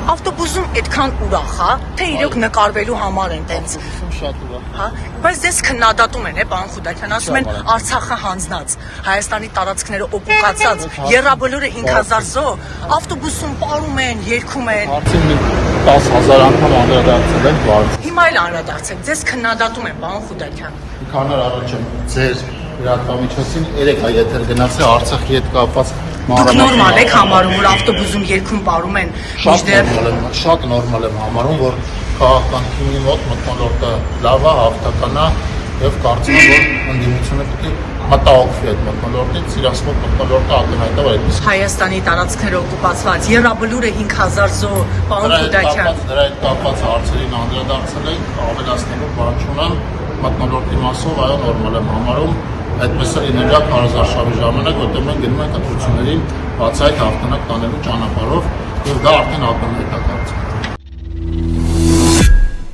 Ավտոբուսում այդքան ուրախ է, թե իրոք նկարվելու համար են տենց։ Շատ ուրախ։ Հա, բայց դες քննադատում են, պարոն Խուդակյան, ասում են Արցախը հանձնած, Հայաստանի տարածքները օկուպացած, Եռաբլուրը 5000 զո, ավտոբուսում պարում են, երգում են։ Արդեն 10,000 անգամ անդրադարձել են բարձ։ Հիմա էլ անդրադարձեք, դες քննադատում են, պարոն Խուդակյան։ Քանի առաջ ձեր լրատվամիջոցին 3 եթեր գնացել Արցախի հետ կապված Դուք նորմալ եք համարում, որ ավտոբուսում երգում պարում են, շատ նորմալ եմ համարում, որ քաղաքական թիմի մոտ մթնոլորտը լավ է, հաղթական է եւ կարծում եմ, որ ընդդիմությունը պետք է մտահոգվի այդ մթնոլորտից, իրաց մոտ մթնոլորտը ակնհայտව այդպես։ Հայաստանի տարածքները օկուպացված, Եռաբլուրը 5000 զո, պարոն Խուդակյան։ Դրա հետ կապված հարցերին անդրադարձել եք, ավելացնելու բան չունեմ, մթնոլորտի մասով այո նորմալ եմ համարում, այդպես է լինելու քարոզարշավի ժամանակ, որտեղ մենք գնում ենք ընտրություններին բացահայտ հաղթանակ տանելու ճանապարհով եւ դա արդեն ակնհայտ է կարծում։